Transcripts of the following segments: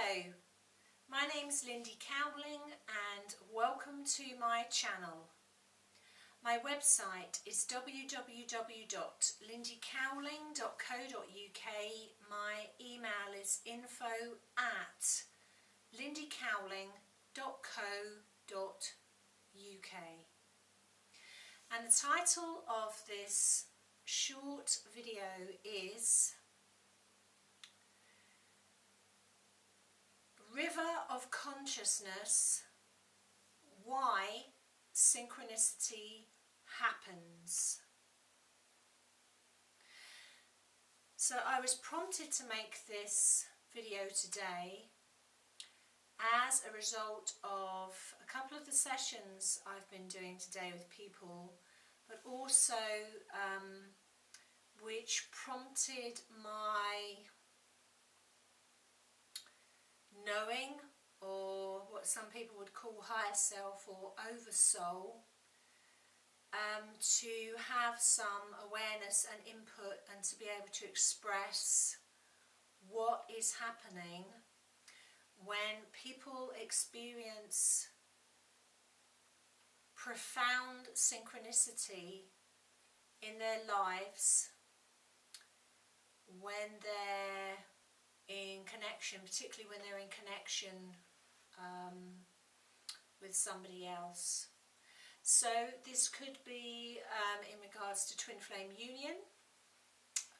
Hello, my name's Lindy Cowling and welcome to my channel. My website is www.lindycowling.co.uk. My email is info@lindycowling.co.uk. And the title of this short video is River of Consciousness, Why Synchronicity Happens. So I was prompted to make this video today as a result of a couple of the sessions I've been doing today with people, but also which prompted my knowing, or what some people would call higher self or oversoul, to have some awareness and input and to be able to express what is happening when people experience profound synchronicity in their lives, when they're in connection, particularly when they're in connection with somebody else. So this could be in regards to twin flame union,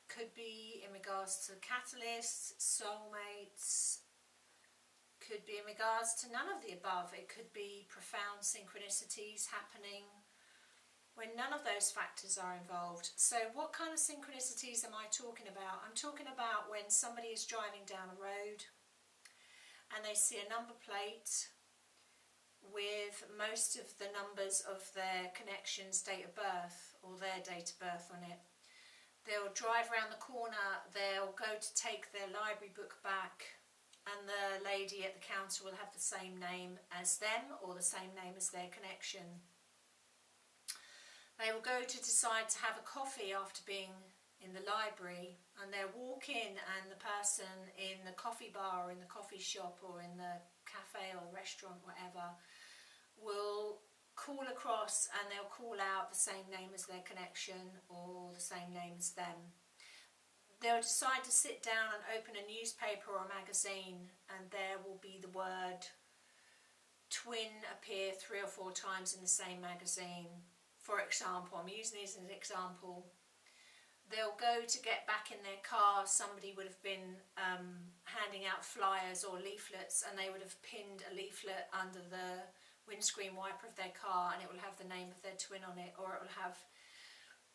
could be in regards to catalysts, soulmates, could be in regards to none of the above. It could be profound synchronicities happening when none of those factors are involved. So what kind of synchronicities am I talking about? I'm talking about when somebody is driving down a road and they see a number plate with most of the numbers of their connection's date of birth or their date of birth on it. They'll drive around the corner, they'll go to take their library book back, and the lady at the counter will have the same name as them or the same name as their connection. They will go to decide to have a coffee after being in the library, and they'll walk in and the person in the coffee bar or in the coffee shop or in the cafe or restaurant, whatever, will call across and they'll call out the same name as their connection or the same name as them. They'll decide to sit down and open a newspaper or a magazine, and there will be the word twin appear 3 or 4 times in the same magazine. For example, I'm using these as an example. They'll go to get back in their car, somebody would have been handing out flyers or leaflets, and they would have pinned a leaflet under the windscreen wiper of their car, and it will have the name of their twin on it, or it will have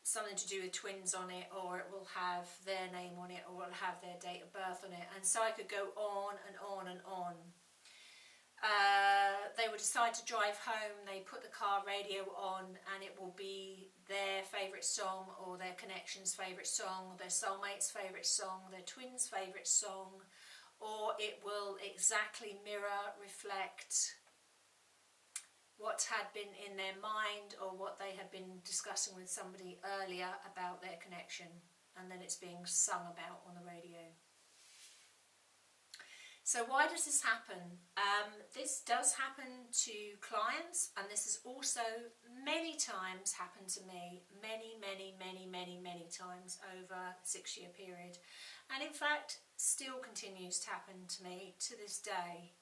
something to do with twins on it, or it will have their name on it, or it will have their date of birth on it. And so I could go on and on and on. They will decide to drive home, they put the car radio on, and it will be their favourite song or their connection's favourite song, or their soulmate's favourite song, their twin's favourite song, or it will exactly mirror, reflect what had been in their mind or what they had been discussing with somebody earlier about their connection, and then it's being sung about on the radio. So why does this happen? This does happen to clients, and this has also many times happened to me, many times over a 6-year period, and in fact still continues to happen to me to this day.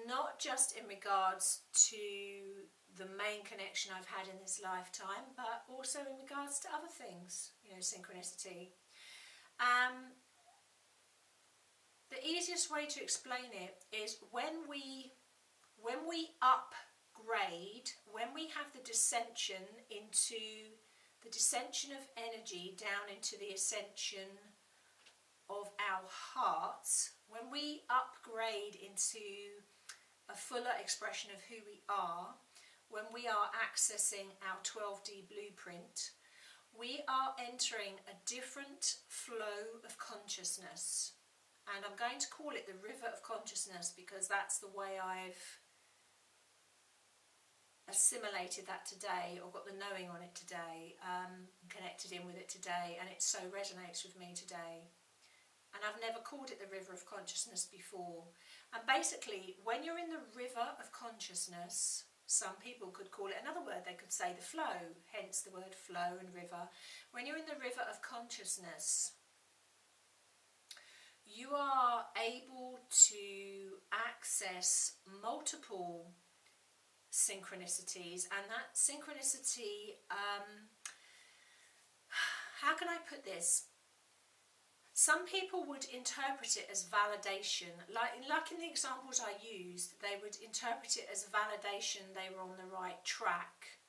Not just in regards to the main connection I've had in this lifetime, but also in regards to other things, you know, synchronicity. The easiest way to explain it is when we upgrade, when we have the descension of energy down into the ascension of our hearts, when we upgrade into a fuller expression of who we are, when we are accessing our 12D blueprint, we are entering a different flow of consciousness. And I'm going to call it the river of consciousness because that's the way I've assimilated that today, or got the knowing on it today, connected in with it today, and it so resonates with me today. And I've never called it the river of consciousness before. And basically, when you're in the river of consciousness, some people could call it another word, they could say the flow, hence the word flow and river. When you're in the river of consciousness, you are able to access multiple synchronicities, and that synchronicity, how can I put this? Some people would interpret it as validation, like in the examples I used, they would interpret it as validation they were on the right track.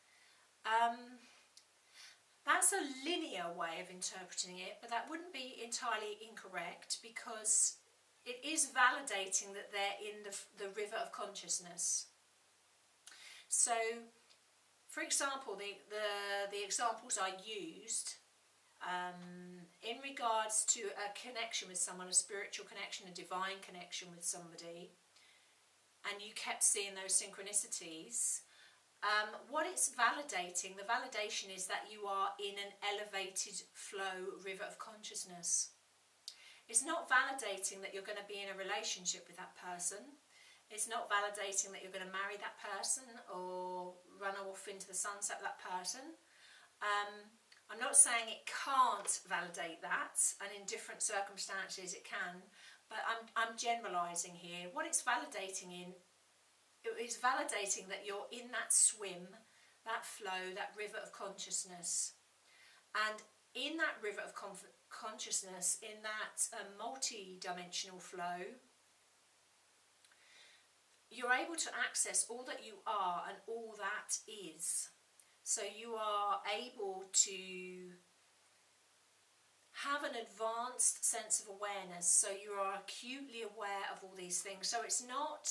That's a linear way of interpreting it, but that wouldn't be entirely incorrect, because it is validating that they're in the river of consciousness. So, for example, the examples I used, in regards to a connection with someone, a spiritual connection, a divine connection with somebody, and you kept seeing those synchronicities, what it's validating, the validation is that you are in an elevated flow river of consciousness. It's not validating that you're going to be in a relationship with that person. It's not validating that you're going to marry that person or run off into the sunset with that person. I'm not saying it can't validate that, and in different circumstances it can, but I'm generalising here. What it's validating it's validating that you're in that swim, that flow, that river of consciousness. And in that river of consciousness, in that multi-dimensional flow, you're able to access all that you are and all that is. So you are able to have an advanced sense of awareness. So you are acutely aware of all these things. So it's not,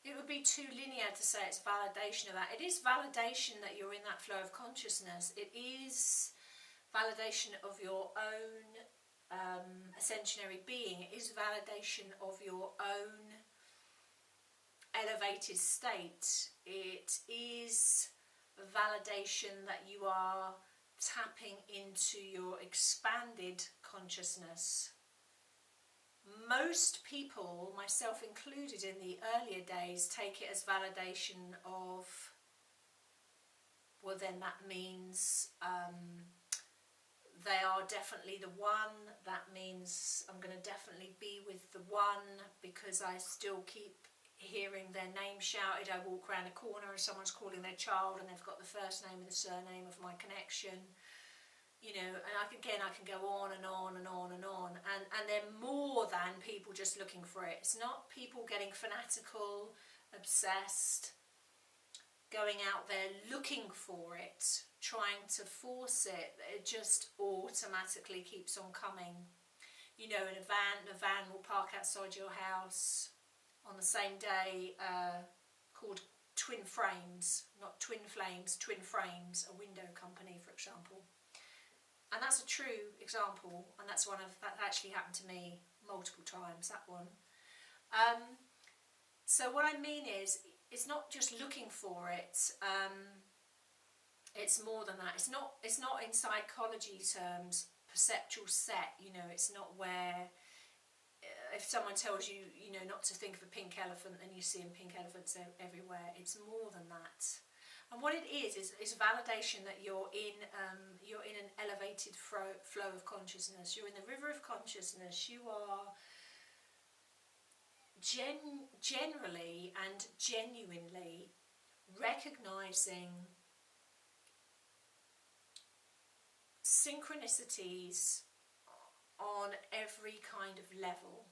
it would be too linear to say it's validation of that. It is validation that you're in that flow of consciousness. It is validation of your own ascensionary being. It is validation of your own elevated state. It is validation that you are tapping into your expanded consciousness. Most people, myself included in the earlier days, take it as validation of, well then that means they are definitely the one, that means I'm going to definitely be with the one because I still keep hearing their name shouted. I walk around a corner and someone's calling their child and they've got the first name and the surname of my connection, you know, and I can go on and on and on and on, and they're more than people just looking for it. It's not people getting fanatical, obsessed, going out there looking for it, trying to force it. It just automatically keeps on coming. You know, in a van will park outside your house on the same day, called Twin Frames, not Twin Flames, Twin Frames, a window company, for example. And that's a true example, and that's that actually happened to me multiple times, that one. So what I mean is, it's not just looking for it, it's more than that. It's not in psychology terms, perceptual set, you know, it's not where, if someone tells you, you know, not to think of a pink elephant, then you see pink elephants everywhere. It's more than that. And what it is validation that you're in an elevated flow of consciousness. You're in the river of consciousness. You are generally and genuinely recognizing synchronicities on every kind of level.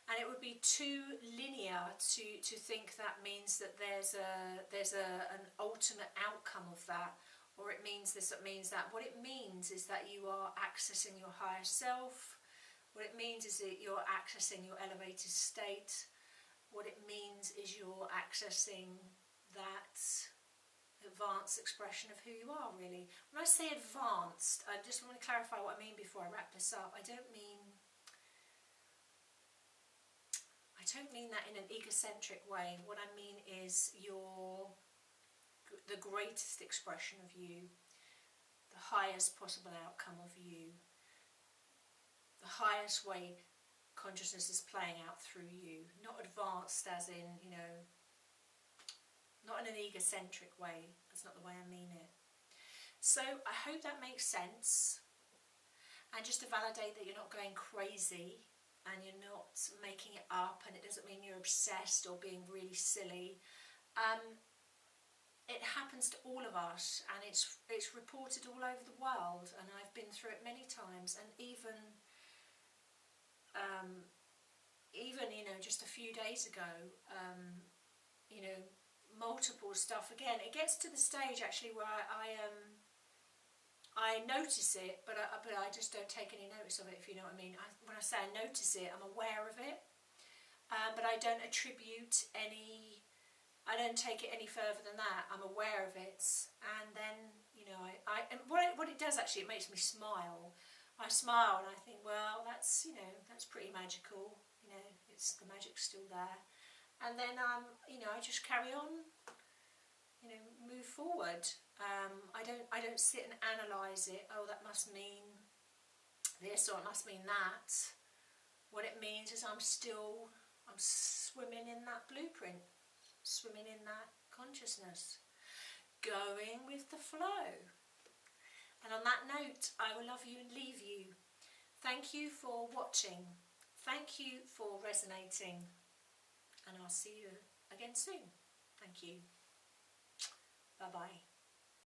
And it would be too linear to think that means that there's an ultimate outcome of that, or it means this, it means that. What it means is that you are accessing your higher self. What it means is that you're accessing your elevated state. What it means is you're accessing that advanced expression of who you are, really. When I say advanced, I just want to clarify what I mean before I wrap this up. I don't mean that in an egocentric way. What I mean is the greatest expression of you, the highest possible outcome of you, highest way consciousness is playing out through you. Not advanced as in, you know, not in an egocentric way. That's not the way I mean it. So I hope that makes sense. And just to validate that you're not going crazy and you're not making it up, and it doesn't mean you're obsessed or being really silly. It happens to all of us, and it's reported all over the world, and I've been through it many times. And even you know, just a few days ago, you know, multiple stuff. Again, it gets to the stage actually where I notice it, but I just don't take any notice of it, if you know what I mean. When I say I notice it, I'm aware of it, but I don't attribute any. I don't take it any further than that. I'm aware of it, and then, you know, and what it does actually, it makes me smile. I smile and I think, well, that's, you know, that's pretty magical. You know, the magic's still there, and then you know, I just carry on. You know, move forward. I don't sit and analyse it. Oh, that must mean this, or it must mean that. What it means is I'm swimming in that blueprint. Swimming in that consciousness, going with the flow. And on that note, I will love you and leave you. Thank you for watching. Thank you for resonating. And I'll see you again soon. Thank you. Bye-bye.